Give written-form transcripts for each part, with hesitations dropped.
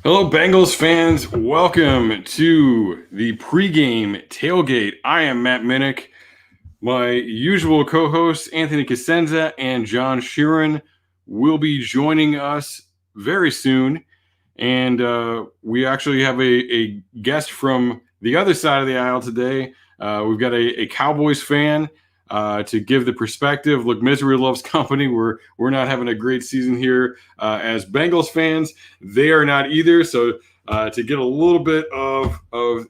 Hello, Bengals fans. Welcome to the Pregame Tailgate. I am Matt Minnick. My usual co-hosts, Anthony Cosenza and John Sheeran, will be joining us very soon. And we actually have a guest from the other side of the aisle today. We've got a Cowboys fan to give the perspective. Look, misery loves company. We're not having a great season here as Bengals fans. They are not either. So to get a little bit of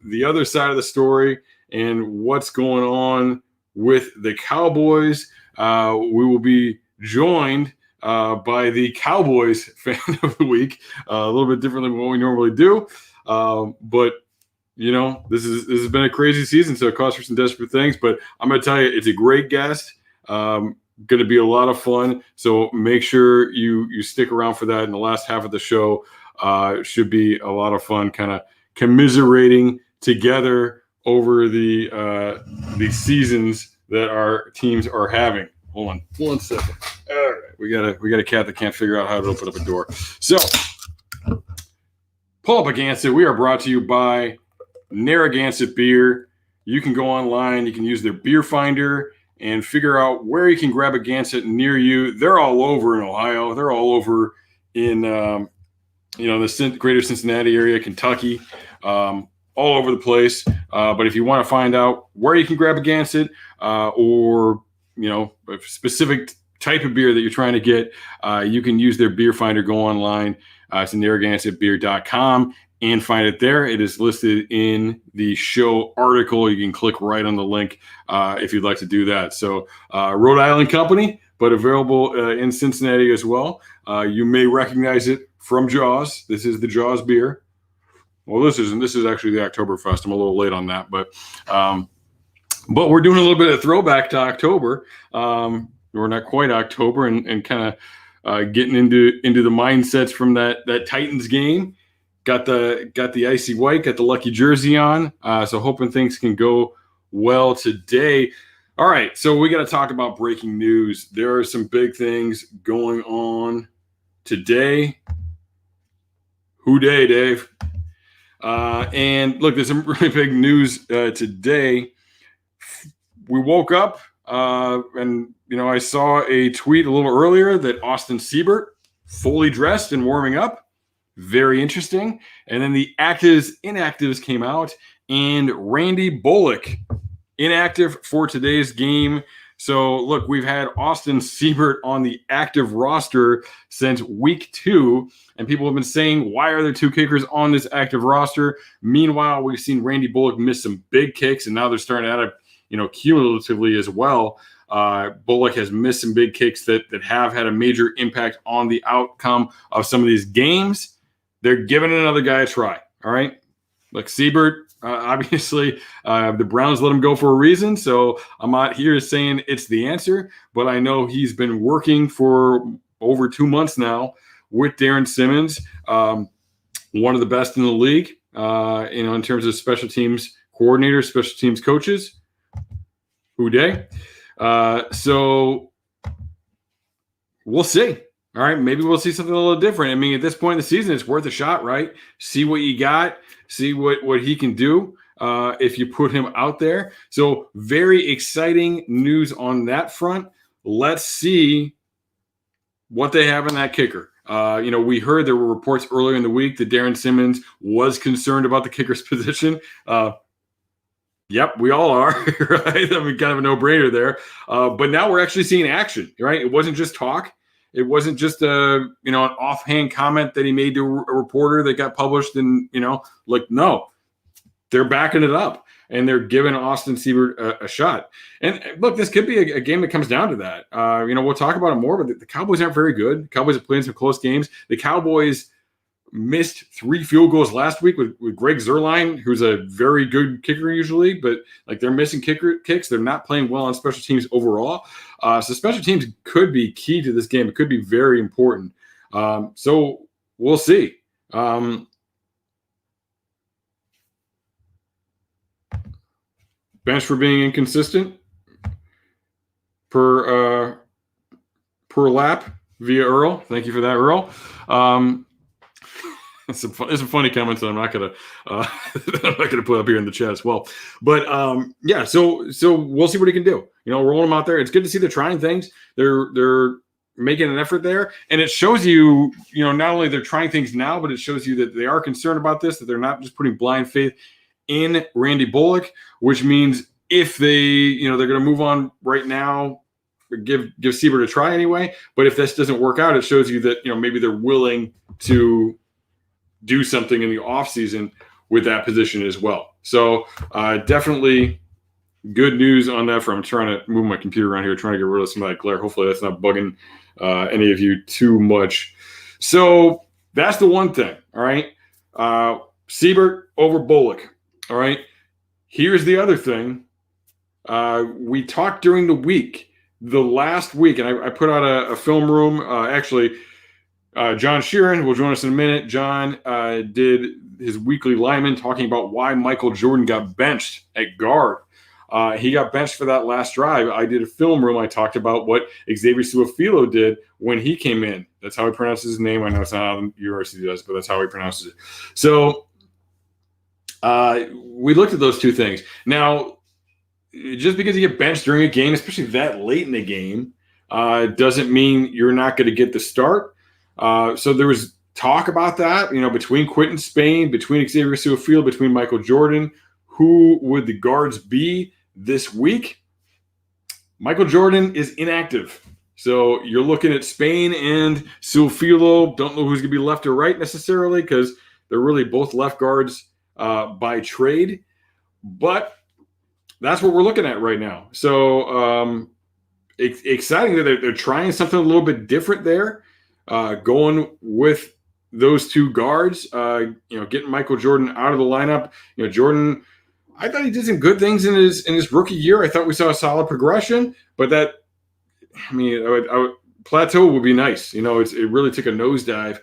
the other side of the story and what's going on with the Cowboys, we will be joined by the Cowboys fan of the week, a little bit differently than what we normally do. But you know, this has been a crazy season, so it calls for some desperate things. But I'm going to tell you, it's a great guest. Going to be a lot of fun. So make sure you stick around for that. In the last half of the show, should be a lot of fun, kind of commiserating together over the seasons that our teams are having. Hold on 1 second. All right, we got a cat that can't figure out how to open up a door. So, pull up against it. We are brought to you by Narragansett Beer. You can go online, you can use their beer finder and figure out where you can grab a Gansett near you. They're all over in Ohio. They're all over in the greater Cincinnati area, Kentucky, all over the place. But if you want to find out where you can grab a Gansett or a specific type of beer that you're trying to get, you can use their beer finder. Go online to narragansettbeer.com and find it there. It is listed in the show article. You can click right on the link if you'd like to do that. So Rhode Island company, but available in Cincinnati as well. You may recognize it from Jaws. This is the Jaws beer. Well, this isn't. This is actually the Oktoberfest. I'm a little late on that, but we're doing a little bit of throwback to October. We're not quite October, and kind of getting into the mindsets from that Titans game. Got the icy white, got the lucky jersey on. So hoping things can go well today. All right, so we got to talk about breaking news. There are some big things going on today. Who day, Dave? And look, there's some really big news today. We woke up and I saw a tweet a little earlier that Austin Seibert fully dressed and warming up. Very interesting. And then the inactives came out, and Randy Bullock inactive for today's game. So look, we've had Austin Seibert on the active roster since week 2, and people have been saying, why are there 2 kickers on this active roster? Meanwhile, we've seen Randy Bullock miss some big kicks, and now they're starting to add up, cumulatively as well. Bullock has missed some big kicks that have had a major impact on the outcome of some of these games. They're giving another guy a try. All right. Like Seibert, obviously, the Browns let him go for a reason. So I'm not here saying it's the answer, but I know he's been working for over 2 months now with Darren Simmons, one of the best in the league, in terms of special teams coordinators, special teams coaches. Who day? So we'll see. All right, maybe we'll see something a little different. I mean, at this point in the season, it's worth a shot, right? See what you got, see what he can do if you put him out there. So very exciting news on that front. Let's see what they have in that kicker. We heard there were reports earlier in the week that Darren Simmons was concerned about the kicker's position. Yep, we all are, right? I mean, kind of a no-brainer there. But now we're actually seeing action, right? It wasn't just talk. It wasn't just an offhand comment that he made to a reporter that got published and, no, they're backing it up and they're giving Austin Seibert a shot. And look, this could be a game that comes down to that. We'll talk about it more, but the Cowboys aren't very good. The Cowboys have played some close games. The Cowboys missed 3 field goals last week with Greg Zuerlein, who's a very good kicker usually, but they're missing kicks. They're not playing well on special teams overall. So special teams could be key to this game. It could be very important. So we'll see. Bench for being inconsistent per lap via Earl. Thank you for that, Earl. some funny comments that I'm not gonna put up here in the chat as well. But yeah, so we'll see what he can do. Rolling him out there. It's good to see they're trying things. They're making an effort there, and it shows you, not only they're trying things now, but it shows you that they are concerned about this. That they're not just putting blind faith in Randy Bullock, which means if they, they're going to move on right now. Give Siebert a try anyway, but if this doesn't work out, it shows you that maybe they're willing to do something in the offseason with that position as well. So definitely good news on that front. I'm trying to move my computer around here, trying to get rid of some of that glare. Hopefully that's not bugging any of you too much. So that's the one thing. All right. Siebert over Bullock. All right. Here's the other thing. We talked during the week. The last week, and I put out a film room. Actually, John Sheeran will join us in a minute. John did his weekly lineman talking about why Michael Jordan got benched at guard. He got benched for that last drive. I did a film room. I talked about what Xavier Su'a-Filo did when he came in. That's how he pronounces his name. I know it's not how the university does, but that's how he pronounces it. So we looked at those two things. Now, just because you get benched during a game, especially that late in the game, doesn't mean you're not going to get the start. So there was talk about that, between Quentin Spain, between Xavier Su'a-Filo, between Michael Jordan. Who would the guards be this week? Michael Jordan is inactive. So you're looking at Spain and Su'a-Filo. Don't know who's going to be left or right necessarily because they're really both left guards by trade. But that's what we're looking at right now. So exciting that they're trying something a little bit different there, going with those two guards, getting Michael Jordan out of the lineup. Jordan, I thought he did some good things in his rookie year. I thought we saw a solid progression, but plateau would be nice. It really took a nosedive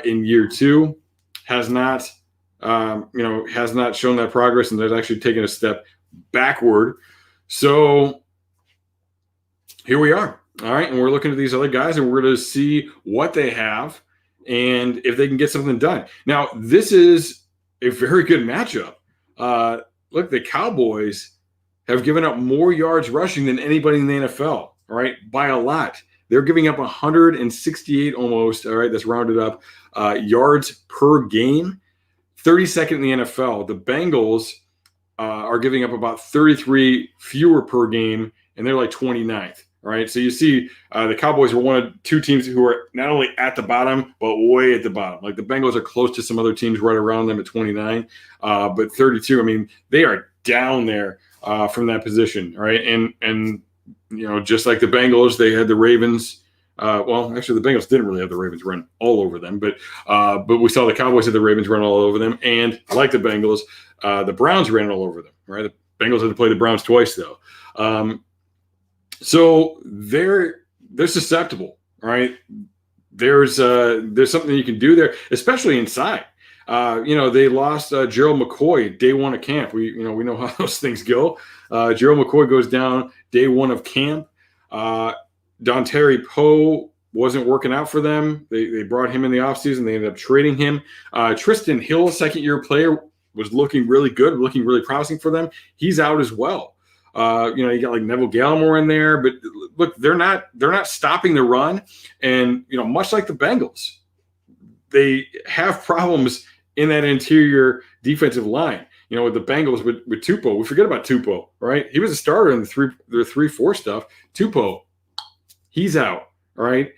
in year two. Has not shown that progress, and there's actually taken a step backward. So here we are. All right. And we're looking at these other guys, and we're going to see what they have and if they can get something done. Now, this is a very good matchup. Look, the Cowboys have given up more yards rushing than anybody in the NFL. All right. By a lot. They're giving up 168 almost. All right. That's rounded up yards per game. 32nd in the NFL. The Bengals are giving up about 33 fewer per game, and they're like 29th. Right, so you see the Cowboys were one of two teams who are not only at the bottom, but way at the bottom. Like the Bengals are close to some other teams right around them at 29, but 32. I mean, they are down there from that position, right? And just like the Bengals, they had the Ravens. Well, actually, the Bengals didn't really have the Ravens run all over them, but we saw the Cowboys had the Ravens run all over them, and like the Bengals, the Browns ran all over them. Right, the Bengals had to play the Browns twice though. So they're susceptible, right? There's something you can do there, especially inside. They lost Gerald McCoy day one of camp. We know how those things go. Gerald McCoy goes down day one of camp. Dontari Poe wasn't working out for them. They brought him in the offseason. They ended up trading him. Tristan Hill, second-year player, was looking really good, looking really promising for them. He's out as well. You got like Neville Gallimore in there, but look, they're not stopping the run. And, much like the Bengals, they have problems in that interior defensive line. With the Bengals with Tupou, we forget about Tupou, right? He was a starter in the 3-4 stuff. Tupou, he's out, all right?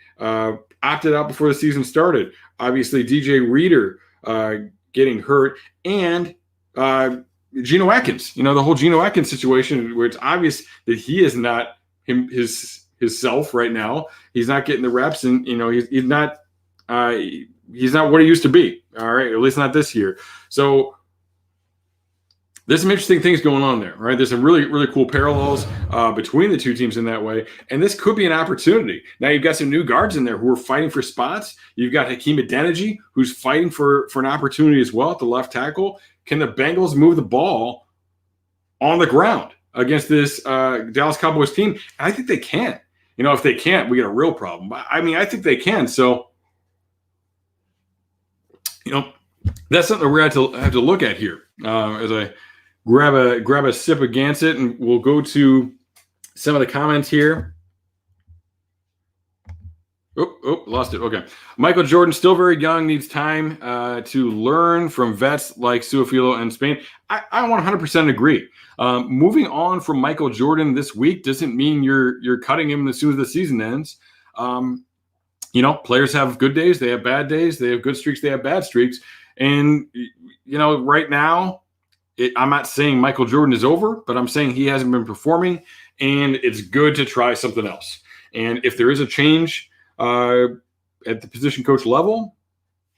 Opted out before the season started. Obviously, DJ Reader getting hurt, and Geno Atkins, the whole Geno Atkins situation, where it's obvious that he is not his self right now. He's not getting the reps, and he's not what he used to be. All right, at least not this year. So there's some interesting things going on there, right? There's some really, really cool parallels between the two teams in that way, and this could be an opportunity. Now you've got some new guards in there who are fighting for spots. You've got Hakeem Adeniji, who's fighting for an opportunity as well at the left tackle. Can the Bengals move the ball on the ground against this Dallas Cowboys team? And I think they can. If they can't, we got a real problem. I think they can. So, that's something we're going to have to look at here as I grab a sip of Gansett, and we'll go to some of the comments here. Oh, lost it. Okay. Michael Jordan, still very young, needs time to learn from vets like Suafilo and Spain. I 100% agree. Moving on from Michael Jordan this week doesn't mean you're cutting him as soon as the season ends. Players have good days, they have bad days, they have good streaks, they have bad streaks. And, right now, I'm not saying Michael Jordan is over, but I'm saying he hasn't been performing, and it's good to try something else. And if there is a change at the position coach level,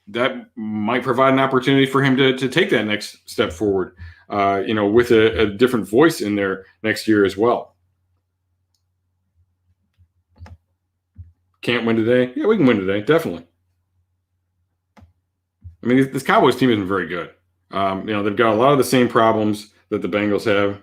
that might provide an opportunity for him to take that next step forward, with a different voice in there next year as well. Can't win today? Yeah, we can win today, definitely. I mean, this Cowboys team isn't very good. They've got a lot of the same problems that the Bengals have.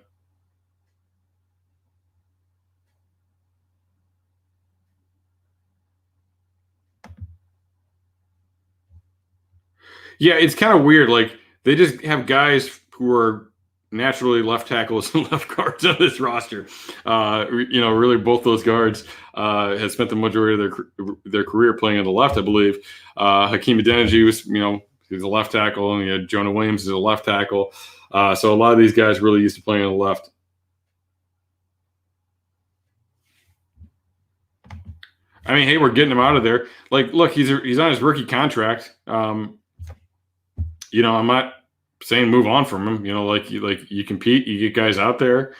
Yeah, it's kind of weird. Like, they just have guys who are naturally left tackles and left guards on this roster. Really both those guards have spent the majority of their career playing on the left, I believe. Hakeem Adeniji was, he's a left tackle, and Jonah Williams is a left tackle. So a lot of these guys really used to playing on the left. I mean, hey, we're getting him out of there. Like, look, he's on his rookie contract. I'm not saying move on from him. You compete, you get guys out there.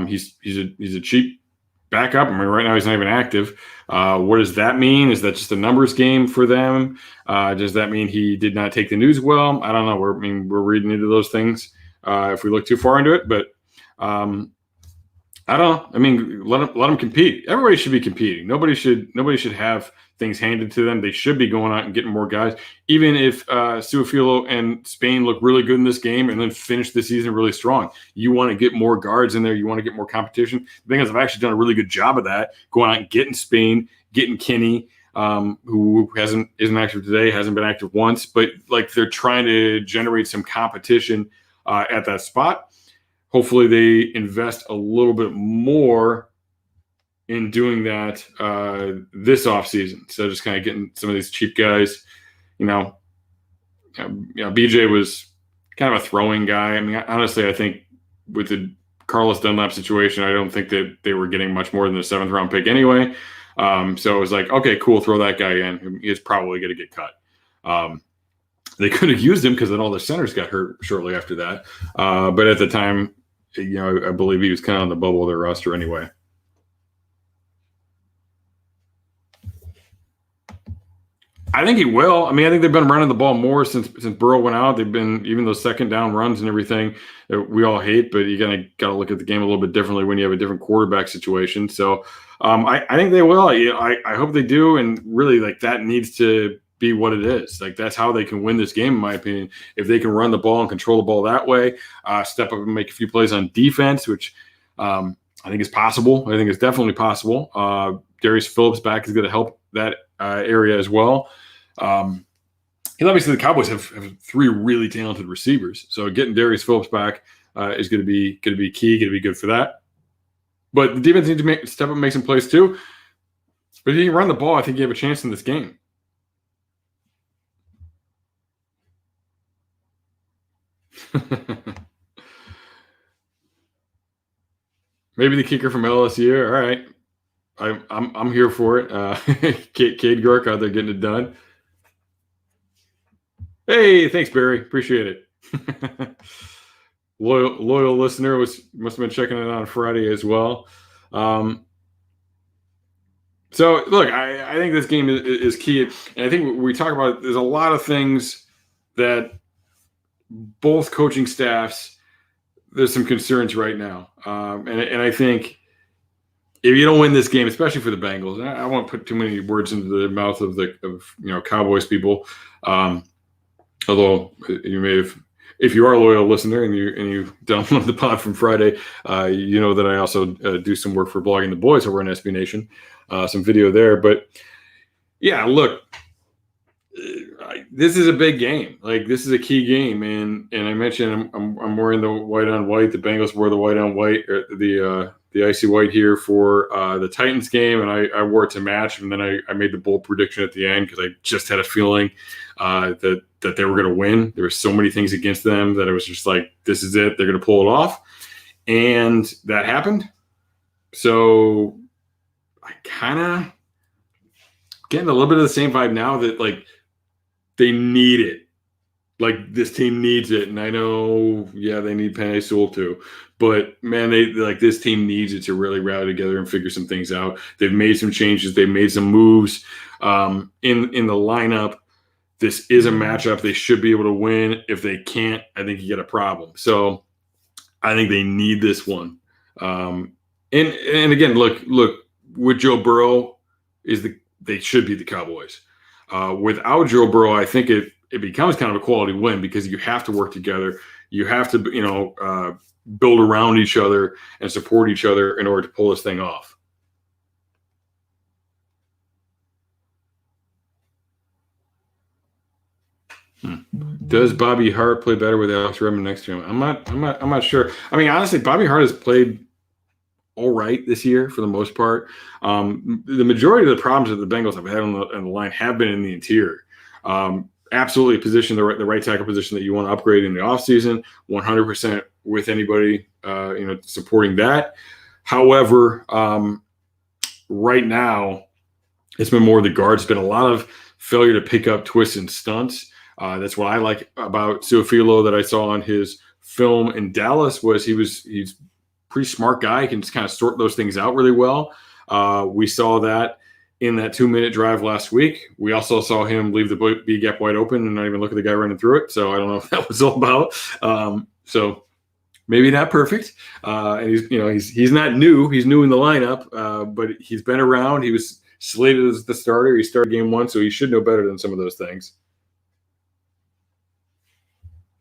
He's a cheap backup. I mean, right now he's not even active. What does that mean? Is that just a numbers game for them? Does that mean he did not take the news well? I don't know. We're reading into those things if we look too far into it, but I don't know. I mean, let them compete. Everybody should be competing. Nobody should have things handed to them. They should be going out and getting more guys. Even if Suafilo and Spain look really good in this game and then finish the season really strong, you want to get more guards in there. You want to get more competition. The Bengals have actually done a really good job of that, going out and getting Spain, getting Kinney, who isn't active today, hasn't been active once, but like they're trying to generate some competition at that spot. Hopefully they invest a little bit more in doing that this offseason. So just kind of getting some of these cheap guys. BJ was kind of a throwing guy. I mean, honestly, I think with the Carlos Dunlap situation, I don't think that they were getting much more than the 7th round pick anyway. So it was like, okay, cool, throw that guy in. He's probably going to get cut. They could have used him because then all their centers got hurt shortly after that. But at the time, I believe he was kind of on the bubble of their roster anyway. I think he will. I mean, I think they've been running the ball more since Burrow went out. They've been, even those second down runs and everything that we all hate, but you got to look at the game a little bit differently when you have a different quarterback situation. So I think they will. I hope they do. And really, like, that needs to be what it is. Like, that's how they can win this game, in my opinion. If they can run the ball and control the ball that way, step up and make a few plays on defense, which I think is possible. I think it's definitely possible. Darius Phillips back is going to help that area as well. Obviously the Cowboys have 3 really talented receivers, so getting Darius Phillips back is going to be key, going to be good for that. But the defense needs to step up and make some plays too. But if you can run the ball, I think you have a chance in this game. Maybe the kicker from LSU. All right. I'm here for it. Cade Gork out there getting it done. Hey, thanks, Barry. Appreciate it. Loyal listener must have been checking it on Friday as well. So look, I think this game is key, and I think we talk about. There's a lot of things that both coaching staffs. There's some concerns right now, and I think. If you don't win this game, especially for the Bengals, I won't put too many words into the mouth of Cowboys people. Although you may have, if you are a loyal listener and you download the pod from Friday, you know that I also do some work for Blogging the Boys over on SB Nation, some video there. But yeah, look, this is a big game. Like, this is a key game, and I mentioned I'm wearing the white on white. The Bengals wore the white on white, or the icy white here for the Titans game, and I wore it to match. And then I made the bold prediction at the end because I just had a feeling that they were going to win. There were so many things against them that it was just like, this is it. They're going to pull it off, and that happened. So I kind of getting a little bit of the same vibe now that, like, they need it. Like, this team needs it. And I know, they need Penei Sewell too. But, man, this team needs it to really rally together and figure some things out. They've made some changes. They've made some moves in the lineup. This is a matchup they should be able to win. If they can't, I think you get a problem. So I think they need this one. And again, look, with Joe Burrow, they should be the Cowboys. Without Joe Burrow, I think it becomes kind of a quality win because you have to work together. You have to, build around each other and support each other in order to pull this thing off. Does Bobby Hart play better with Alex Redmond next to him? I'm not sure. I mean, honestly, Bobby Hart has played all right this year for the most part. The majority of the problems that the Bengals have had on the line have been in the interior. Absolutely position the right tackle position that you want to upgrade in the offseason, 100% with anybody supporting that. However, right now it's been more of the guards. It's been a lot of failure to pick up twists and stunts. That's what I like about Su'a-Filo that I saw on his film in Dallas was he's pretty smart guy. He can just kind of sort those things out really well. We saw that in that 2-minute drive last week. We also saw him leave the B gap wide open and not even look at the guy running through it. So I don't know what that was all about. So maybe not perfect. And he's not new. He's new in the lineup, but he's been around. He was slated as the starter. He started game 1, so he should know better than some of those things.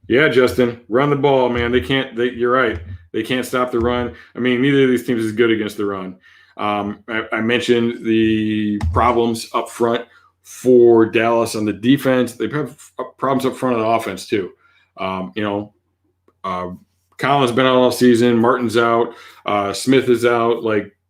Yeah, Justin, run the ball, man. You're right. They can't stop the run. I mean, neither of these teams is good against the run. I mentioned the problems up front for Dallas on the defense. They have problems up front on the offense too. Colin's been out all season. Martin's out. Smith is out.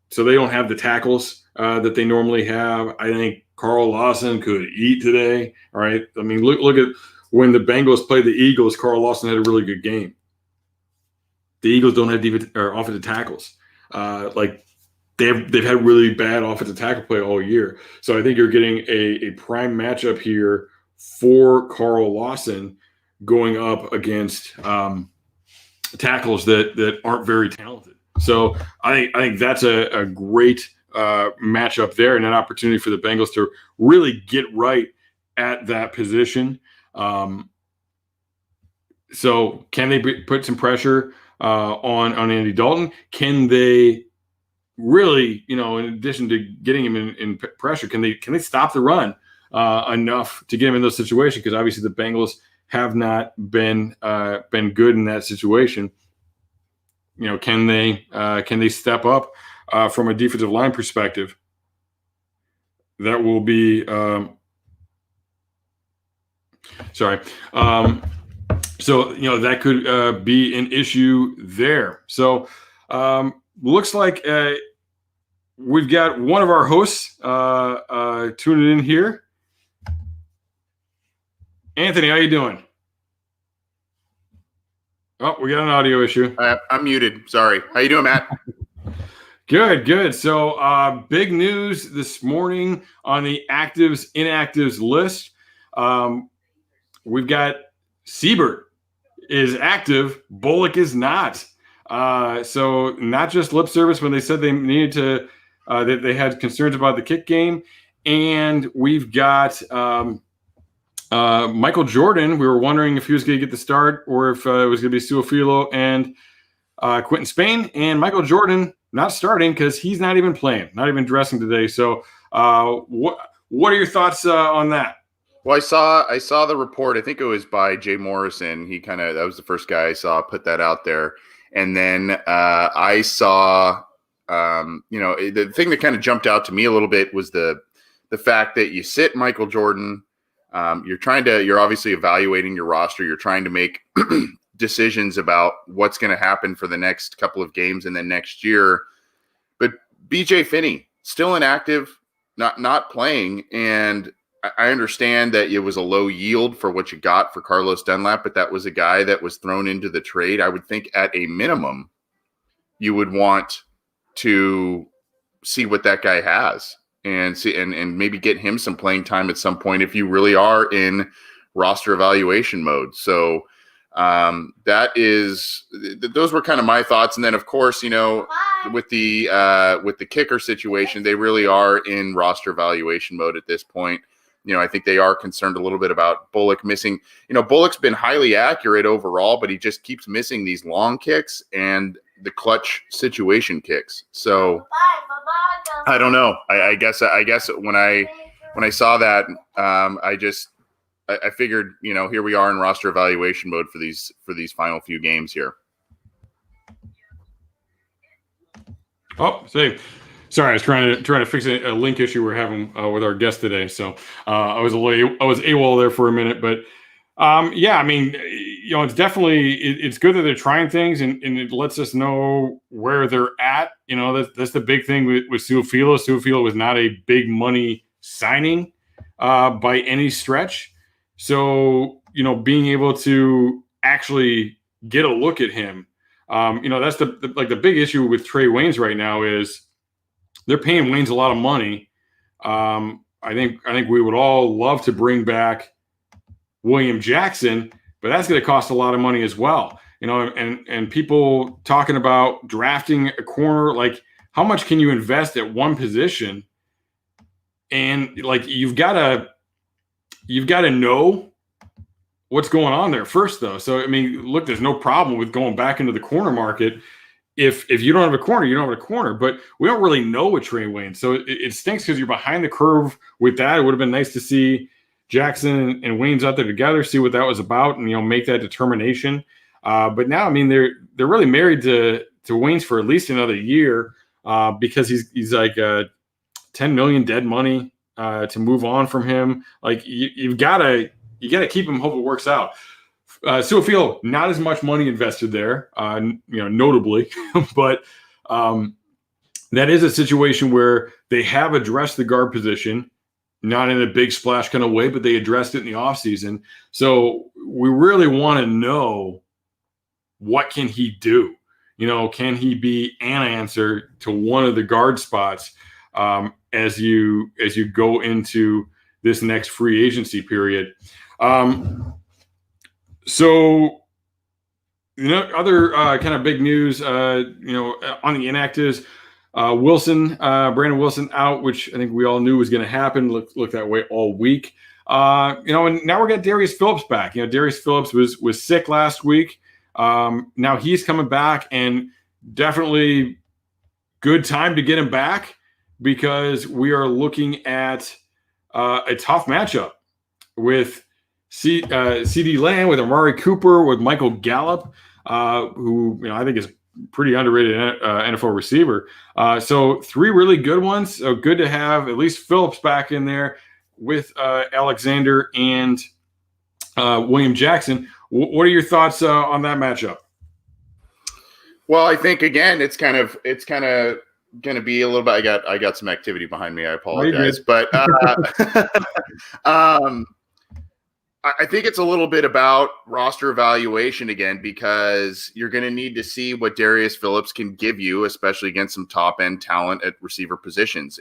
So they don't have the tackles that they normally have. I think Carl Lawson could eat today. All right. I mean, look at when the Bengals played the Eagles. Carl Lawson had a really good game. The Eagles don't have offensive tackles. They've had really bad offensive tackle play all year. So I think you're getting a prime matchup here for Carl Lawson going up against tackles that aren't very talented. So I think that's a great matchup there and an opportunity for the Bengals to really get right at that position. So can they put some pressure on Andy Dalton? Can they really, in addition to getting him in pressure, can they stop the run enough to get him in those situations? Because obviously the Bengals have not been good in that situation. Can they step up from a defensive line perspective? That will be so that could be an issue there. So looks like we've got one of our hosts tuning in here. Anthony, how you doing? Oh, we got an audio issue. I'm muted. Sorry. How you doing, Matt? Good. So big news this morning on the actives, inactives list. We've got Siebert is active. Bullock is not. So not just lip service when they said they needed to, that they had concerns about the kick game. And we've got Michael Jordan. We were wondering if he was going to get the start or if it was going to be Su'a-Filo and Quentin Spain. And Michael Jordan not starting because he's not even playing, not even dressing today. So what are your thoughts on that? Well, I saw the report. I think it was by Jay Morrison. That was the first guy I saw put that out there. And then I saw, the thing that kind of jumped out to me a little bit was the fact that you sit Michael Jordan You're obviously evaluating your roster. You're trying to make decisions about what's going to happen for the next couple of games and then next year. But BJ Finney still inactive, not playing, and I understand that it was a low yield for what you got for Carlos Dunlap, but that was a guy that was thrown into the trade. I would think at a minimum you would want to see what that guy has and see and maybe get him some playing time at some point if you really are in roster evaluation mode. So those were kind of my thoughts. And then of course, with the kicker situation, they really are in roster evaluation mode at this point. I think they are concerned a little bit about Bullock missing. Bullock's been highly accurate overall, but he just keeps missing these long kicks and the clutch situation kicks. So I don't know. I guess when I saw that, I figured, here we are in roster evaluation mode for these final few games here. Oh, sorry, I was trying to fix a link issue we're having with our guest today. So I was AWOL there for a minute, but it's definitely it's good that they're trying things and it lets us know where they're at. That's the big thing with Suafilo. Suafilo was not a big money signing by any stretch. So, being able to actually get a look at him, that's the big issue with Trey Waynes right now is they're paying Waynes a lot of money. I think we would all love to bring back William Jackson, but that's going to cost a lot of money as well. And people talking about drafting a corner, like how much can you invest at one position? And like you've got to know what's going on there first, though. So, look, there's no problem with going back into the corner market. If you don't have a corner, you don't have a corner. But we don't really know with Trey Waynes. So it stinks because you're behind the curve with that. It would have been nice to see Jackson and Waynes out there together, see what that was about, and, make that determination. But now, they're really married to Waynes for at least another year because he's like $10 million dead money to move on from him. Like you gotta keep him. Hope it works out. Suafilo, not as much money invested there, notably, but that is a situation where they have addressed the guard position, not in a big splash kind of way, but they addressed it in the offseason. So we really want to know what can he do? Can he be an answer to one of the guard spots as you go into this next free agency period? So, other kind of big news, on the inactives, Brandon Wilson out, which I think we all knew was going to happen. Looked that way all week. And now we got Darius Phillips back. Darius Phillips was sick last week. Now he's coming back, and definitely good time to get him back because we are looking at a tough matchup with CD Lamb, with Amari Cooper, with Michael Gallup, who I think is pretty underrated NFL receiver. So three really good ones. So good to have at least Phillips back in there with Alexander and William Jackson. What are your thoughts on that matchup? Well, I think again, it's kind of going to be a little bit. I got some activity behind me. I apologize, but I think it's a little bit about roster evaluation again, because you're going to need to see what Darius Phillips can give you, especially against some top end talent at receiver positions.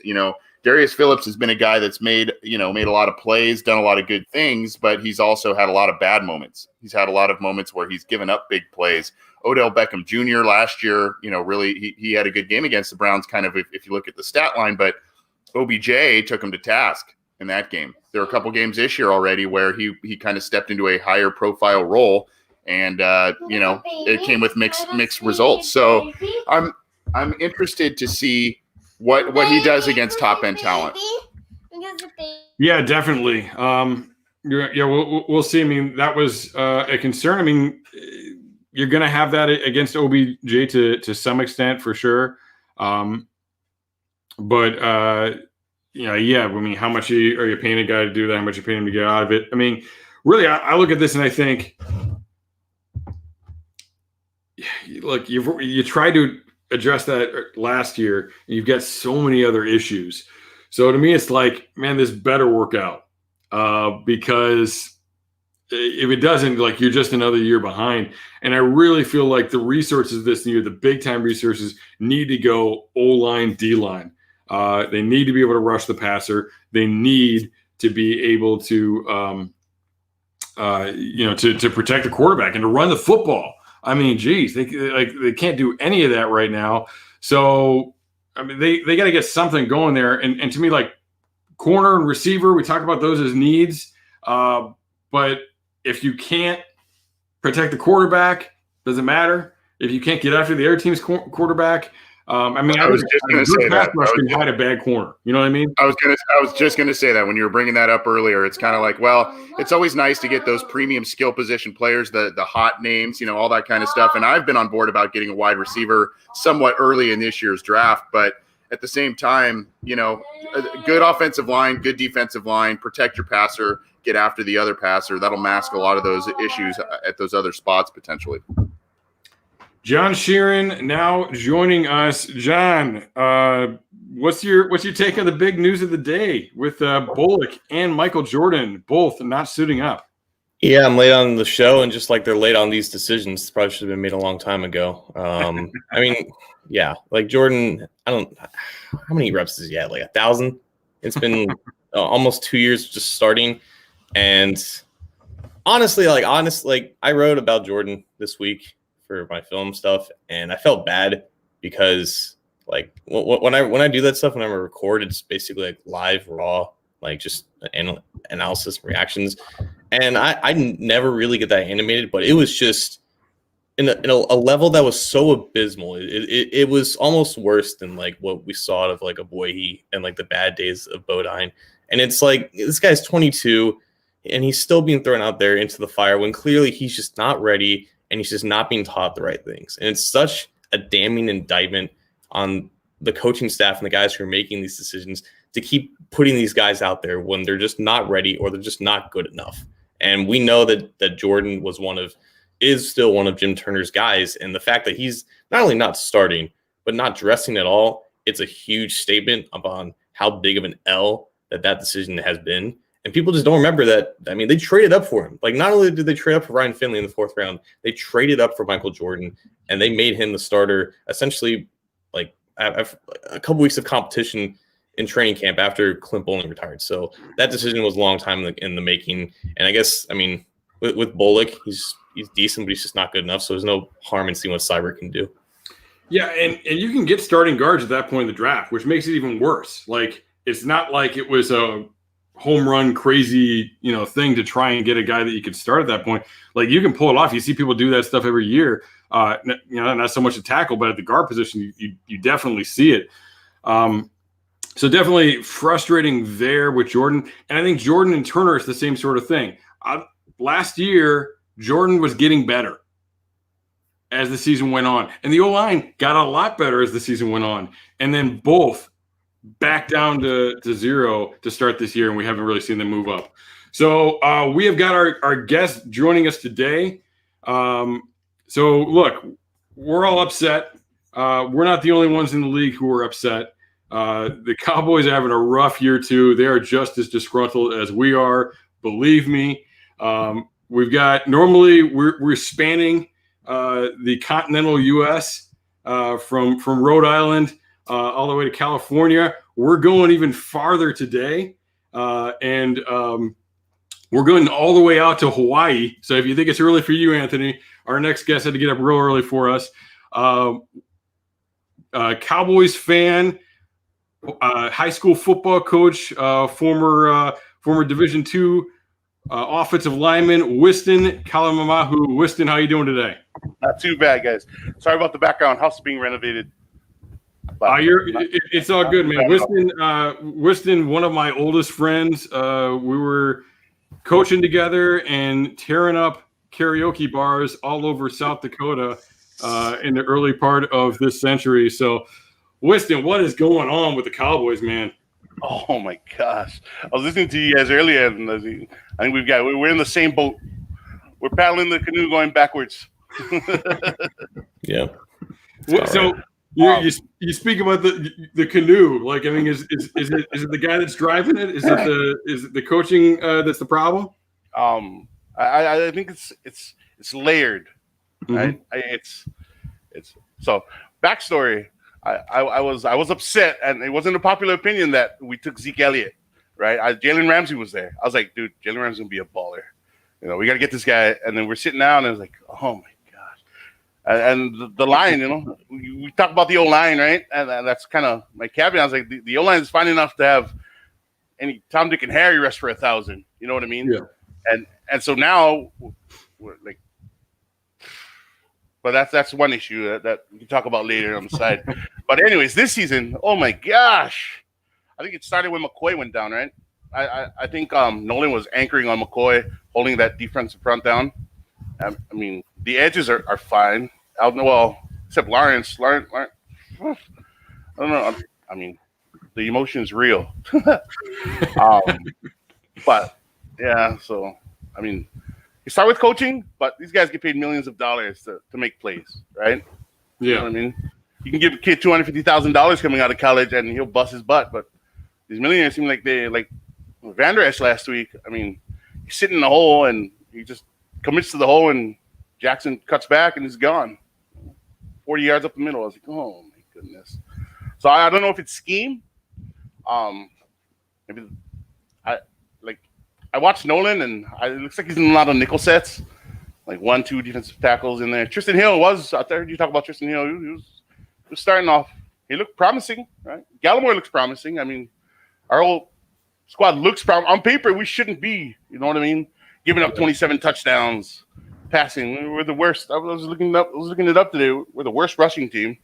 Darius Phillips has been a guy that's made a lot of plays, done a lot of good things, but he's also had a lot of bad moments. He's had a lot of moments where he's given up big plays. Odell Beckham Jr. last year, really, he had a good game against the Browns, kind of if you look at the stat line, but OBJ took him to task in that game. There are a couple games this year already where he kind of stepped into a higher profile role, and it came with mixed results. So I'm interested to see what he does against top end talent. Yeah, definitely. We'll see. That was a concern. You're going to have that against OBJ to some extent for sure. But Yeah. I mean, how much are you paying a guy to do that? How much are you paying him to get out of it? I mean, really, I look at this and I think, look, you tried to address that last year, and you've got so many other issues. So to me, it's like, man, this better work out, because if it doesn't, like, you're just another year behind. And I really feel like the resources this year, the big time resources, need to go O-line, D-line. They need to be able to rush the passer. They need to be able to, to protect the quarterback and to run the football. I mean, geez, they can't do any of that right now. So, I mean, they got to get something going there. And to me, like, corner and receiver, we talk about those as needs. But if you can't protect the quarterback, doesn't matter. If you can't get after the other team's quarterback, I mean, I was just going to say that. Can hide a bad corner. You know what I mean? I was just going to say that when you were bringing that up earlier. It's kind of like, well, it's always nice to get those premium skill position players, the hot names, all that kind of stuff. And I've been on board about getting a wide receiver somewhat early in this year's draft. But at the same time, a good offensive line, good defensive line, protect your passer, get after the other passer. That'll mask a lot of those issues at those other spots potentially. John Sheeran now joining us. John, what's your take on the big news of the day with Bullock and Michael Jordan both not suiting up? Yeah, I'm late on the show, and just like they're late on these decisions, probably should have been made a long time ago. I mean, yeah, like Jordan, how many reps does he have? Like 1,000? It's been almost 2 years just starting. And honestly, I wrote about Jordan this week for my film stuff, and I felt bad because like when I do that stuff, when I record, it's basically like live, raw, like just analysis and reactions. And I never really get that animated, but it was just in a level that was so abysmal. It was almost worse than like what we saw out of like a Boyhe and like the bad days of Bodine. And it's like, this guy's 22 and he's still being thrown out there into the fire when clearly he's just not ready and he's just not being taught the right things. And it's such a damning indictment on the coaching staff and the guys who are making these decisions to keep putting these guys out there when they're just not ready or they're just not good enough. And we know that Jordan is still one of Jim Turner's guys. And the fact that he's not only not starting, but not dressing at all, it's a huge statement upon how big of an L that decision has been. And people just don't remember that. I mean, they traded up for him. Like, not only did they trade up for Ryan Finley in the 4th round, they traded up for Michael Jordan, and they made him the starter essentially like a couple weeks of competition in training camp after Clint Bowling retired. So that decision was a long time in the making. And I guess, I mean, with Bullock, he's decent, but he's just not good enough. So there's no harm in seeing what Cyber can do. Yeah, and you can get starting guards at that point in the draft, which makes it even worse. Like, it's not like it was a home run crazy, thing to try and get a guy that you could start at that point. Like, you can pull it off. You see people do that stuff every year. Not so much a tackle, but at the guard position, you definitely see it. So definitely frustrating there with Jordan. And I think Jordan and Turner is the same sort of thing. Last year, Jordan was getting better as the season went on. And the O-line got a lot better as the season went on. And then both back down to 0 to start this year, and we haven't really seen them move up. So we have got our guest joining us today. So look, we're all upset. We're not the only ones in the league who are upset. The Cowboys are having a rough year too. They are just as disgruntled as we are. Believe me. We've got, normally we're spanning the continental U.S. From Rhode Island all the way to California. We're going even farther today, and we're going all the way out to Hawaii. So if you think it's early for you, Anthony, our next guest had to get up real early for us. Cowboys fan, high school football coach, former Division II offensive lineman, Winston Kalamamahu. Winston, how you doing today? Not too bad, guys. Sorry about the background. House being renovated. It's all good, man. Winston, one of my oldest friends. We were coaching together and tearing up karaoke bars all over South Dakota in the early part of this century. So, Winston, what is going on with the Cowboys, man? Oh my gosh! I was listening to you guys earlier, and I think we're in the same boat. We're paddling the canoe going backwards. Yeah. So you speak about the canoe. Like, I mean, is it the guy that's driving it? Is it the coaching that's the problem? I think it's layered. Mm-hmm. Right? It's so backstory. I was upset, and it wasn't a popular opinion that we took Zeke Elliott. Right? Jalen Ramsey was there. I was like, dude, Jalen Ramsey's gonna be a baller. You know, we got to get this guy. And then we're sitting down, and I was like, oh my gosh. And the line, you know, we talk about the O line, right? And that's kind of my caveat. I was like, the O line is fine enough to have any Tom, Dick, and Harry rest for 1,000. You know what I mean? Yeah. And so now we're like, but that's one issue that we can talk about later on the side. But anyways, this season, oh my gosh, I think it started when McCoy went down, right? I think Nolan was anchoring on McCoy, holding that defensive front down. I mean, the edges are fine. Well, except Lawrence. I don't know. I mean, the emotion is real. But yeah, so I mean, you start with coaching, but these guys get paid millions of dollars to make plays, right? Yeah. You know what I mean? You can give a kid $250,000 coming out of college and he'll bust his butt, but these millionaires seem like Van Der Esch last week. I mean, he's sitting in the hole and he just commits to the hole, and Jackson cuts back and he's gone. 40 yards up the middle. I was like, oh my goodness. So I don't know if it's scheme. Maybe I watched Nolan, and it looks like he's in a lot of nickel sets, like 1-2 defensive tackles in there. Tristan Hill was out there. You talk about Tristan Hill. He was starting off. He looked promising, right? Gallimore looks promising. I mean, our whole squad looks promising. On paper, we shouldn't be, you know what I mean, giving up 27 touchdowns, passing. We're the worst. I was looking it up today. We're the worst rushing team,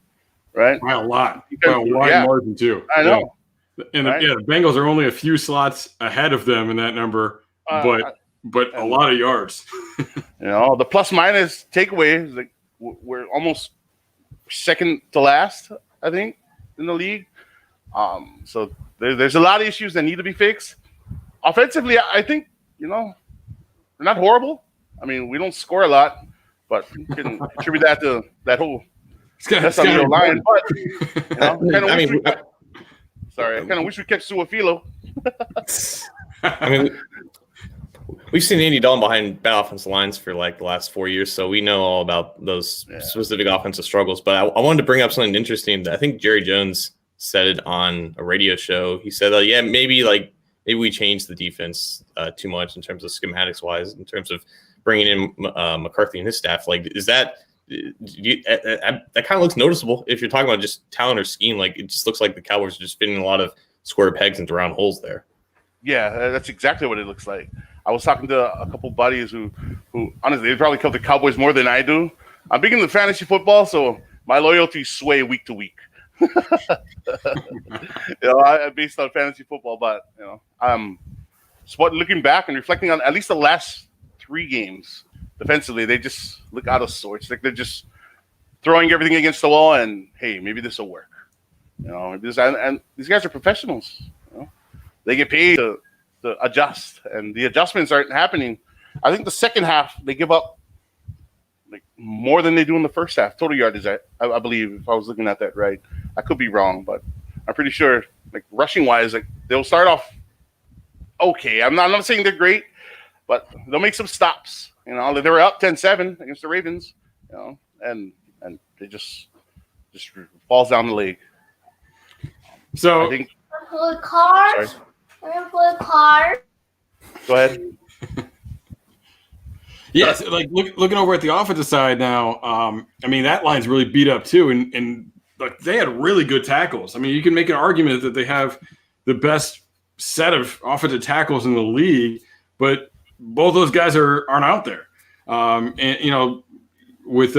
right? By a lot. By a wide margin, too. I know. Yeah. And the Bengals are only a few slots ahead of them in that number, but a lot of yards. You know, the plus minus takeaway is like we're almost second to last, I think, in the league. So there's a lot of issues that need to be fixed. Offensively, I think, you know, we're not horrible. I mean, we don't score a lot, but you can attribute that to that whole that's on the line. But you know, I kind of wish we kept Suafilo. I mean, we've seen Andy Dalton behind bad offensive lines for like the last 4 years, so we know all about those specific offensive struggles. But I wanted to bring up something interesting. I think Jerry Jones said it on a radio show. He said, maybe we changed the defense too much in terms of schematics wise, in terms of bringing in McCarthy and his staff. Like, is that that kind of looks noticeable if you're talking about just talent or scheme? Like, it just looks like the Cowboys are just fitting a lot of square pegs into round holes there. Yeah, that's exactly what it looks like. I was talking to a couple buddies who honestly, they probably cover the Cowboys more than I do. I'm big into fantasy football, so my loyalties sway week to week. You know, I based on fantasy football, but you know, looking back and reflecting on at least the last 3 games defensively, they just look out of sorts. Like they're just throwing everything against the wall, and hey, maybe this will work. You know, and these guys are professionals. You know? They get paid to adjust, and the adjustments aren't happening. I think the second half they give up like more than they do in the first half. Total yardage, I believe, if I was looking at that right. I could be wrong, but I'm pretty sure, like rushing wise, like they'll start off okay. I'm not saying they're great, but they'll make some stops. You know, they were up 10-7 against the Ravens, you know, and they just falls down the leg. So I think. Cars. We're gonna play cars. Go ahead. Yes, like looking over at the offensive side now. I mean, that line's really beat up too, and like they had really good tackles. I mean, you can make an argument that they have the best set of offensive tackles in the league, but both those guys aren't out there. And you know, with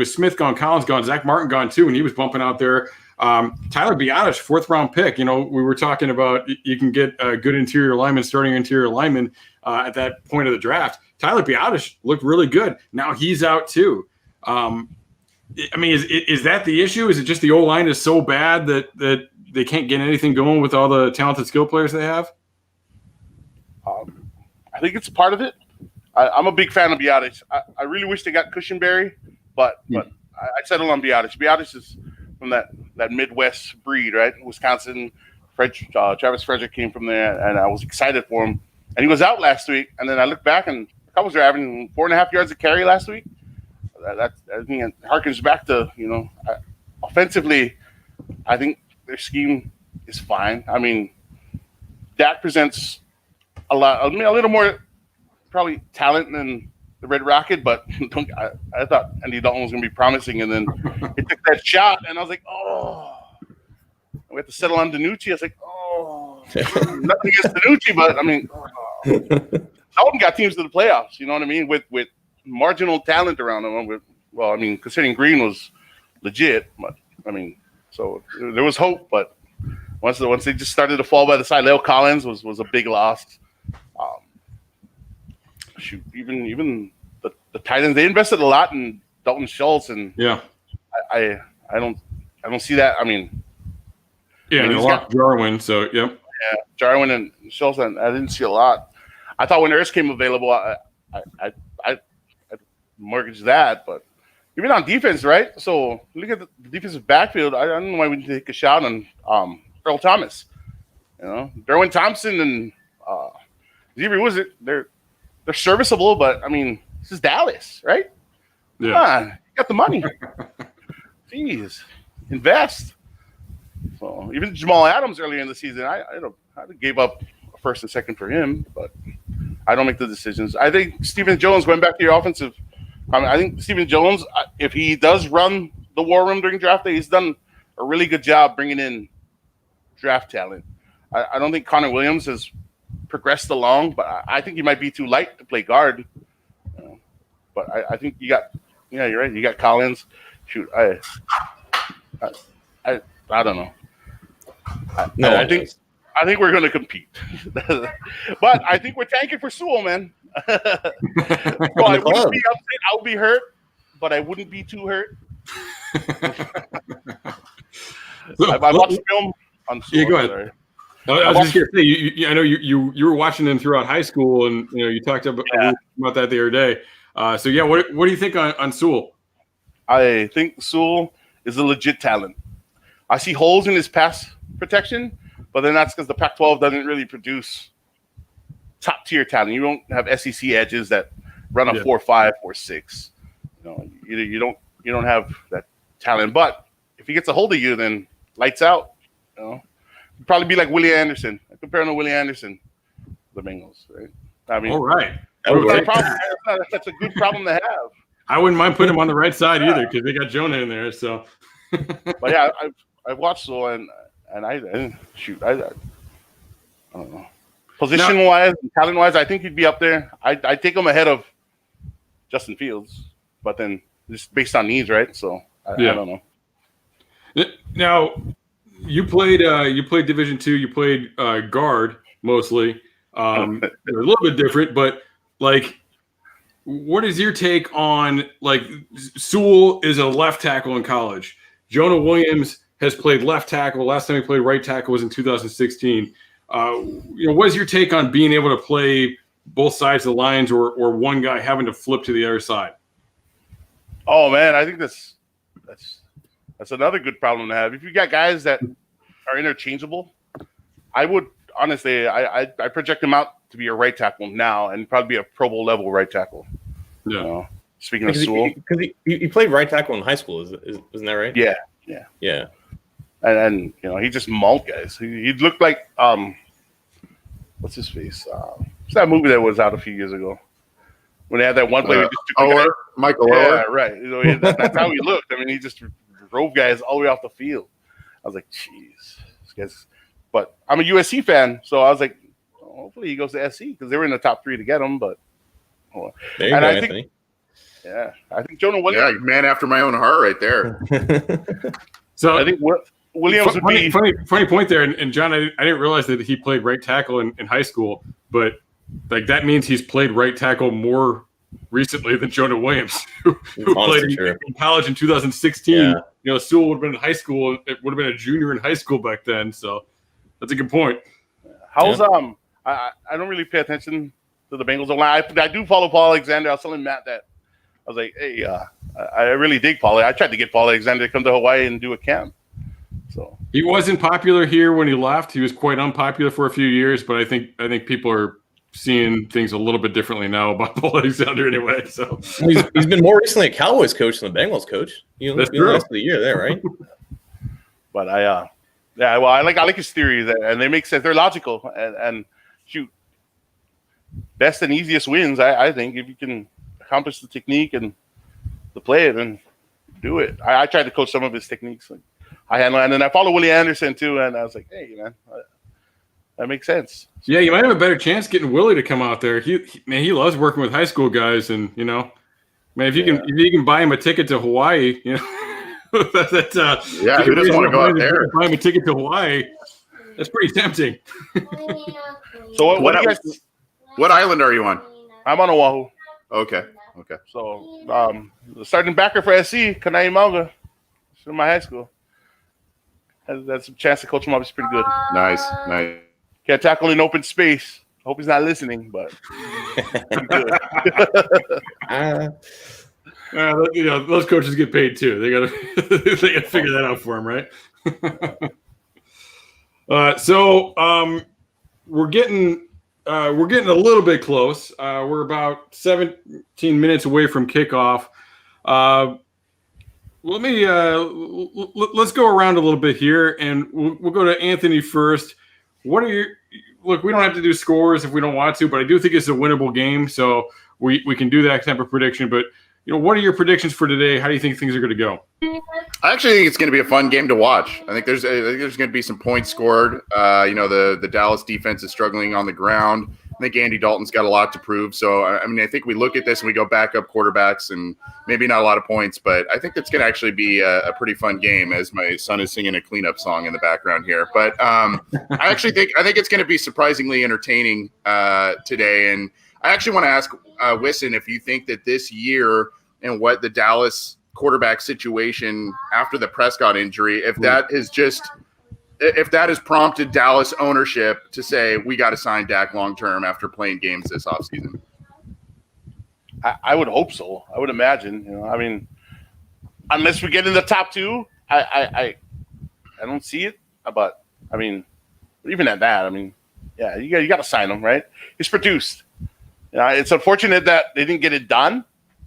Smith gone, Collins gone, Zach Martin gone too, and he was bumping out there. Tyler Biadasz, 4th round pick. You know, we were talking about you can get a good interior lineman, starting interior lineman at that point of the draft. Tyler Biadasz looked really good. Now he's out too. I mean, is that the issue? Is it just the O line is so bad that they can't get anything going with all the talented skill players they have? I think it's part of it. I'm a big fan of Biadasz. I really wish they got Cushenberry, but I settle on Biadasz. Biadasz is from that Midwest breed, right? Wisconsin. Travis Frederick came from there, and I was excited for him. And he was out last week, and then I looked back, and the Cowboys were averaging 4.5 yards a carry last week. I think it harkens back to, offensively, I think their scheme is fine. I mean, Dak presents a little more probably talent than the Red Rocket, but I thought Andy Dalton was going to be promising, and then he took that shot, and I was like, oh. We had to settle on Danucci. I was like, oh. Nothing against Danucci, but, I mean, Dalton got teams to the playoffs, you know what I mean, with marginal talent around him. Considering Green was legit, but, I mean, so there was hope, but once they just started to fall by the side, Leo Collins was a big loss. Even the Titans, they invested a lot in Dalton Schultz, and I don't see that. I mean, and a lot of Jarwin, so yep. Yeah, Jarwin and Schultz, I didn't see a lot. I thought when Ertz came available, I mortgaged that, but even on defense, right? So look at the defensive backfield. I don't know why we need to take a shot on Earl Thomas. Derwin Thompson and Xavier Woods, they're serviceable, but I mean, this is Dallas, right? Yeah. Come on, you got the money. Jeez, invest. So even Jamal Adams earlier in the season, I gave up a first and second for him, but I don't make the decisions. I think Stephen Jones, going back to your offensive, I think Stephen Jones, if he does run the war room during draft day, he's done a really good job bringing in draft talent. I don't think Connor Williams has progressed along, but I think he might be too light to play guard. But I think you got, you're right. You got Collins. Shoot, I don't know. I think we're going to compete, but I think we're tanking for Sewell, man. So I wouldn't be upset. I would be hurt, but I wouldn't be too hurt. I watched film on Sewell. Yeah, go ahead. Sorry. I was just going to say, I know you were watching them throughout high school, and you talked about that the other day. What do you think on Sewell? I think Sewell is a legit talent. I see holes in his pass protection, but then that's because the Pac-12 doesn't really produce top-tier talent. You don't have SEC edges that run a 4.5, 4.6. You don't have that talent. But if he gets a hold of you, then lights out. It'd probably be like Willie Anderson. I compare him to Willie Anderson, the Bengals, right? I mean, all right. That's a good problem to have. I wouldn't mind putting him on the right side either, because they got Jonah in there. So, but yeah, I've watched Sewell, and I don't know. Position-wise, talent-wise, I think he'd be up there. I'd take him ahead of Justin Fields, but then just based on needs, right? So I don't know. Now, you played Division II. You played guard mostly. They're a little bit different, but what is your take on Sewell is a left tackle in college? Jonah Williams has played left tackle. Last time he played right tackle was in 2016. What is your take on being able to play both sides of the lines, or one guy having to flip to the other side? Oh man, I think that's another good problem to have. If you got guys that are interchangeable, I would honestly, I project him out to be a right tackle now, and probably be a Pro Bowl level right tackle. Yeah. Speaking of Sewell, because he played right tackle in high school, isn't that right? Yeah. And he just mauled guys. He looked like what's his face? What's that movie that was out a few years ago when they had that one player? Michael Oher. Yeah, right. That's how he looked. I mean, he just drove guys all the way off the field. I was like, jeez, this guy's. But I'm a USC fan, so I was like, hopefully he goes to SC because they were in the top 3 to get him. But there you go, Anthony. I think Jonah Williams. Yeah, man after my own heart, right there. So I think Williams would be funny point there. And John, I didn't realize that he played right tackle in high school, but that means he's played right tackle more recently than Jonah Williams, who played in college in 2016. Sewell would have been in high school. It would have been a junior in high school back then. So that's a good point. How's I don't really pay attention to the Bengals online. I do follow Paul Alexander. I was telling Matt that I was like, hey, I really dig Paul. I tried to get Paul Alexander to come to Hawaii and do a camp. So he wasn't popular here when he left. He was quite unpopular for a few years, but I think people are seeing things a little bit differently now about Paul Alexander anyway. So he's been more recently a Cowboys coach than the Bengals coach. That's true. The rest of the year there, right? But I like his theories, and they make sense. They're logical, and shoot, best and easiest wins. I think if you can accomplish the technique and the play, then do it. I tried to coach some of his techniques. Like I handle, and then I follow Willie Anderson too, and I was like, hey man, that makes sense. Yeah, you might have a better chance getting Willie to come out there. He loves working with high school guys, and man, if you can buy him a ticket to Hawaii, who doesn't want to go out there? Buy him a ticket to Hawaii. That's pretty tempting. So what island are you on? I'm on Oahu. Okay. So the starting backer for SC, Kanai Mauga, from my high school. That's a chance to coach him up. It's pretty good. Nice. Can't tackle in open space. Hope he's not listening, but pretty good. Those coaches get paid too. They gotta figure that out for him, right? So we're getting a little bit close. We're about 17 minutes away from kickoff. Let's go around a little bit here, and we'll go to Anthony first. What are look? We don't have to do scores if we don't want to, but I do think it's a winnable game, so we can do that type of prediction. But what are your predictions for today? How do you think things are going to go? I actually think it's going to be a fun game to watch. I think there's going to be some points scored. The Dallas defense is struggling on the ground. I think Andy Dalton's got a lot to prove. So, I think we look at this and we go back up quarterbacks and maybe not a lot of points, but I think it's going to actually be a pretty fun game as my son is singing a cleanup song in the background here. But I think it's going to be surprisingly entertaining today. And I actually want to ask Winston if you think that this year and what the Dallas quarterback situation after the Prescott injury, if that has prompted Dallas ownership to say we got to sign Dak long term after playing games this offseason. I would hope so. I would imagine. Unless we get in the top two, I don't see it. But even at that, you got to sign him, right? He's produced. It's unfortunate that they didn't get it done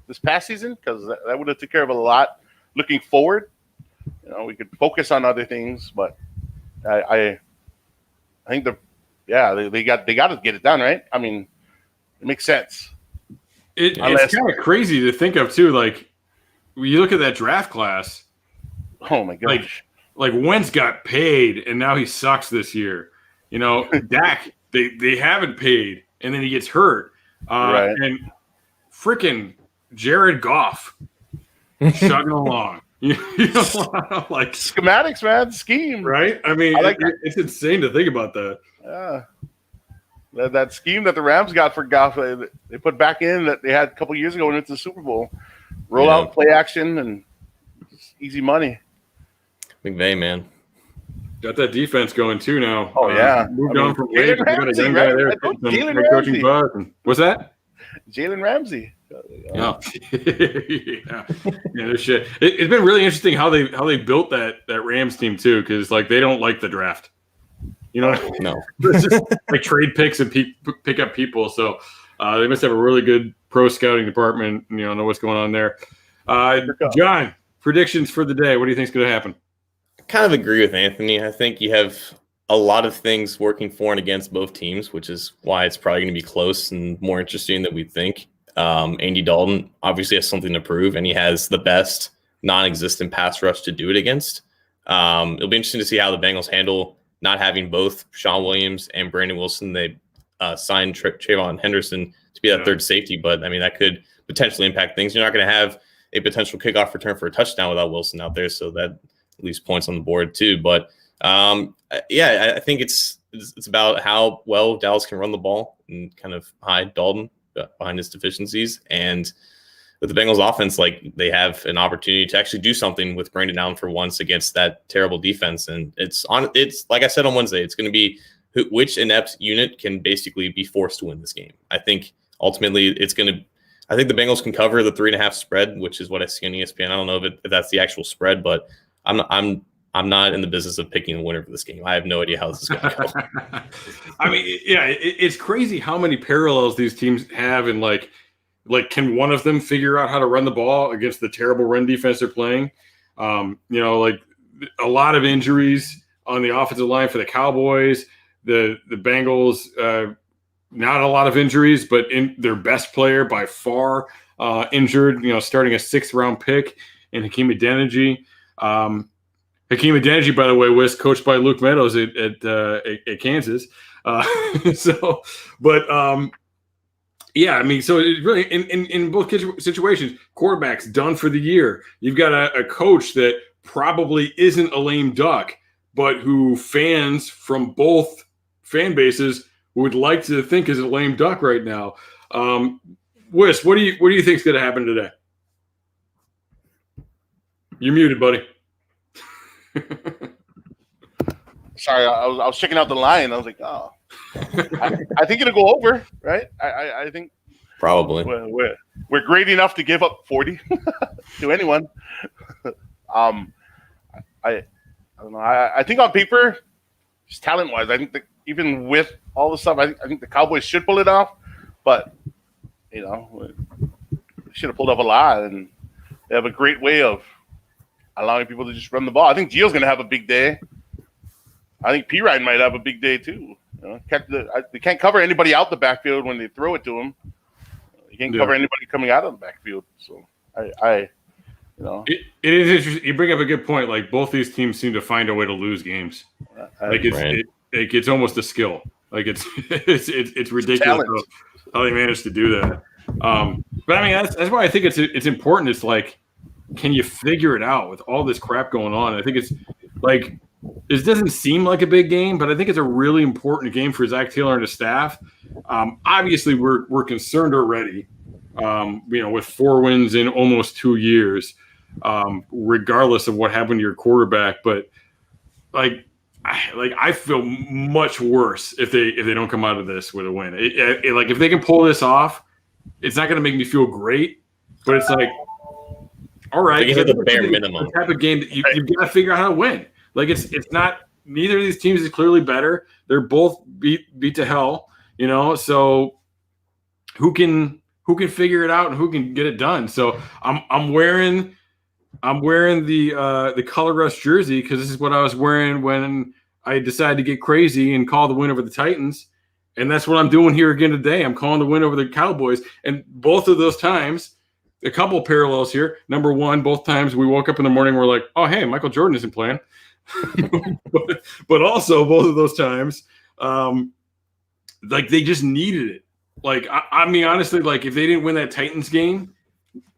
this past season because that would have took care of a lot. Looking forward, we could focus on other things, but I think they got to get it done, right? It makes sense. It's kind of crazy to think of too. Like when you look at that draft class, oh my gosh, like Wentz got paid and now he sucks this year. Dak they haven't paid and then he gets hurt. Right. And freaking Jared Goff chugging along. Like schematics, man, scheme, right? It's insane to think about that. Yeah, that scheme that the Rams got for Goff, they put back in that they had a couple years ago when it was the Super Bowl. Roll out, play action, and easy money. McVay, man, got that defense going too now. Oh yeah, moved on from Wade. We got a young guy there. Coaching buzz. What's that? Jalen Ramsey. Yeah. No shit. It's been really interesting how they built that Rams team too, because they don't like the draft. No, it's just trade picks and pick up people. So they must have a really good pro scouting department. Know what's going on there. John, predictions for the day. What do you think is going to happen? I kind of agree with Anthony. I think you have a lot of things working for and against both teams, which is why it's probably going to be close and more interesting than we think. Andy Dalton obviously has something to prove, and he has the best non-existent pass rush to do it against. It'll be interesting to see how the Bengals handle not having both Sean Williams and Brandon Wilson. They signed Trayvon Henderson to be that third safety, but that could potentially impact things. You're not going to have a potential kickoff return for a touchdown without Wilson out there, so that leaves points on the board too. But I think it's about how well Dallas can run the ball and kind of hide Dalton behind his deficiencies. And with the Bengals offense, like they have an opportunity to actually do something with Brandon Allen for once against that terrible defense. And it's like I said on Wednesday, it's going to be which inept unit can basically be forced to win this game. I think ultimately I think the Bengals can cover the 3.5 spread, which is what I see on ESPN. I don't know if that's the actual spread, but I'm not in the business of picking a winner for this game. I have no idea how this is going to go. I mean, yeah, it's crazy how many parallels these teams have, and like, can one of them figure out how to run the ball against the terrible run defense they're playing? Like a lot of injuries on the offensive line for the Cowboys. The Bengals, not a lot of injuries, but in their best player by far injured. Starting a 6th-round pick in Hakeem Adeniji. Hakeem Adeniji, by the way, was coached by Luke Meadows at Kansas. Yeah, I mean, so it really in both situations, quarterback's done for the year. You've got a coach that probably isn't a lame duck, but who fans from both fan bases would like to think is a lame duck right now. Wis, what do you think is going to happen today? You're muted, buddy. Sorry, I was checking out the line. I was like, oh, I think it'll go over, right? I think probably we're great enough to give up 40 to anyone. I don't know. I think on paper, just talent-wise, I think that even with all the stuff, I think the Cowboys should pull it off. But they should have pulled off a lot, and they have a great way of allowing people to just run the ball. I think Gio's going to have a big day. I think P-Ryan might have a big day too. They can't cover anybody out the backfield when they throw it to him. You can't cover anybody coming out of the backfield. So it is interesting. You bring up a good point. Like both these teams seem to find a way to lose games. It's almost a skill. Like it's ridiculous how they manage to do that. But I mean that's why I think it's important. It's like, can you figure it out with all this crap going on? I think it's like, this doesn't seem like a big game, but I think it's a really important game for Zach Taylor and his staff. Obviously, we're concerned already, with 4 wins in almost 2 years, regardless of what happened to your quarterback. But I feel much worse if they don't come out of this with a win. If they can pull this off, it's not going to make me feel great, but it's like, all right, it's the bare minimum type of game that you've got to figure out how to win. Like it's not. Neither of these teams is clearly better. They're both beat to hell. So who can figure it out and who can get it done? So I'm wearing the color rush jersey because this is what I was wearing when I decided to get crazy and call the win over the Titans, and that's what I'm doing here again today. I'm calling the win over the Cowboys, and both of those times. A couple of parallels here. Number one, both times we woke up in the morning, we're like, oh, hey, Michael Jordan isn't playing. but also both of those times, they just needed it. Like, I mean, honestly, like if they didn't win that Titans game,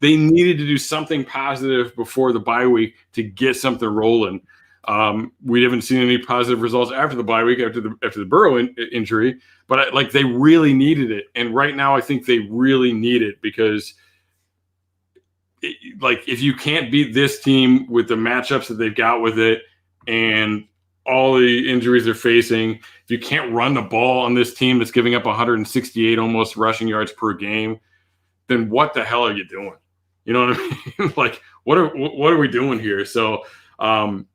they needed to do something positive before the bye week to get something rolling. We haven't seen any positive results after the bye week, after the Burrow injury, but they really needed it. And right now I think they really need it because if you can't beat this team with the matchups that they've got with it and all the injuries they're facing, if you can't run the ball on this team that's giving up 168 almost rushing yards per game, then what the hell are you doing? You know what I mean? Like, what are we doing here? So I'm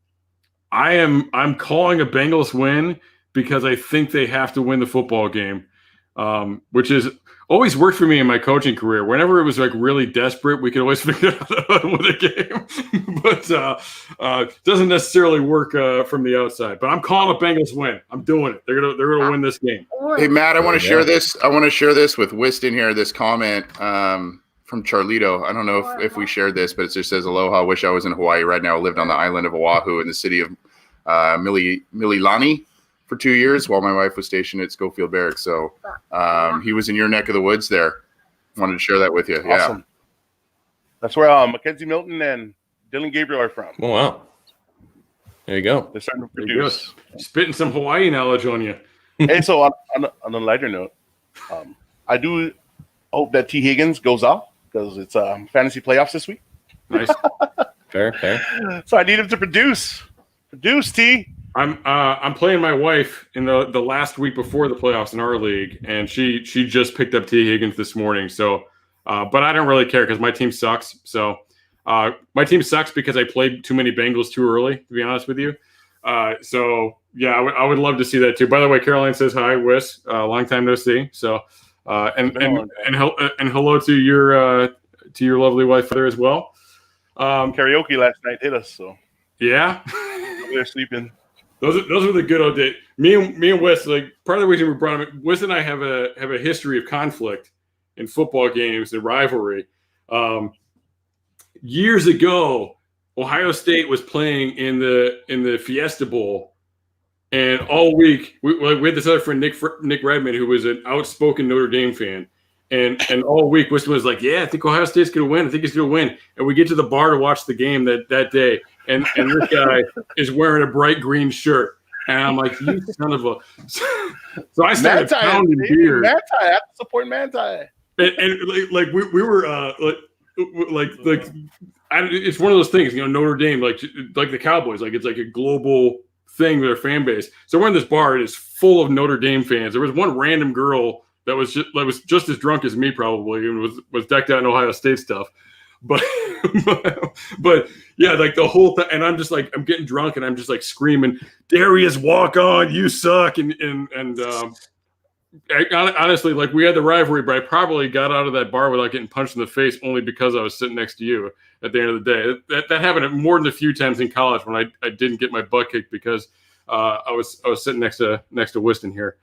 calling a Bengals win because I think they have to win the football game, which is always worked for me in my coaching career. Whenever it was really desperate, we could always figure out how to win a game. But doesn't necessarily work from the outside. But I'm calling a Bengals win. I'm doing it. They're gonna win this game. Hey Matt, I want to share this. I want to share this with Winston here. This comment from Charlito. I don't know if we shared this, but it just says, "Aloha. Wish I was in Hawaii right now. Lived on the island of Oahu in the city of Mililani for 2 years while my wife was stationed at Schofield Barracks." So he was in your neck of the woods there. Wanted to share that with you. Awesome. Yeah. That's where Mackenzie Milton and Dylan Gabriel are from. Oh, wow. There you go. They're starting to produce. Spitting some Hawaii knowledge on you. Hey, so on a lighter note, I do hope that T. Higgins goes off because it's fantasy playoffs this week. Nice. Fair. So I need him to produce. Produce, T. I'm playing my wife in the last week before the playoffs in our league, and she just picked up T. Higgins this morning. So, but I don't really care because my team sucks. So, my team sucks because I played too many Bengals too early, to be honest with you. So yeah, I would love to see that too. By the way, Caroline says hi, Wiss. Long time no see. So, and hello to your lovely wife there as well. Karaoke last night hit us, so yeah, they're sleeping. Those are the good old days. Me and Wes, like part of the reason we brought him, Wes and I have a history of conflict in football games and rivalry. Years ago, Ohio State was playing in the Fiesta Bowl, and all week we had this other friend Nick Redmond, who was an outspoken Notre Dame fan, and all week Winston was like, "Yeah, I think Ohio State's gonna win. I think it's gonna win." And we get to the bar to watch the game that day, and this guy is wearing a bright green shirt, and I'm like, "You son of a!" So I started pounding beer. Manti, I have to support Manti. And like we were it's one of those things, Notre Dame, like the Cowboys, like it's like a global thing with their fan base. So we're in this bar, it is full of Notre Dame fans. There was one random girl that was just as drunk as me probably, and was decked out in Ohio State stuff. But yeah, like the whole thing, and I'm just like, I'm getting drunk and I'm just like screaming, "Darius, walk on, you suck!" And honestly, like we had the rivalry, but I probably got out of that bar without getting punched in the face only because I was sitting next to you at the end of the day. That happened more than a few times in college when I didn't get my butt kicked because I was sitting next to Winston here.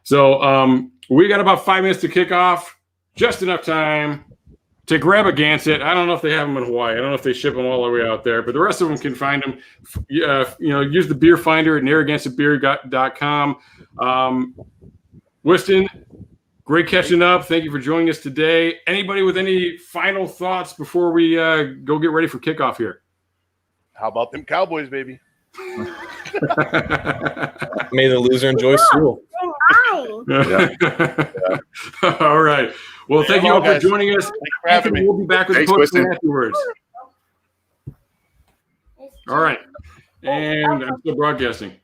So we got about 5 minutes to kick off, just enough time to grab a Gansett. I don't know if they have them in Hawaii. I don't know if they ship them all the way out there, but the rest of them can find them. Use the beer finder at narragansettbeer.com. Winston, great catching up. Thank you for joining us today. Anybody with any final thoughts before we go get ready for kickoff here? How about them Cowboys, baby? May the loser enjoy school. Yeah. All right. Well, thank you all for joining us. Thanks for having me. We'll be back with the post afterwards. All right. And I'm still broadcasting.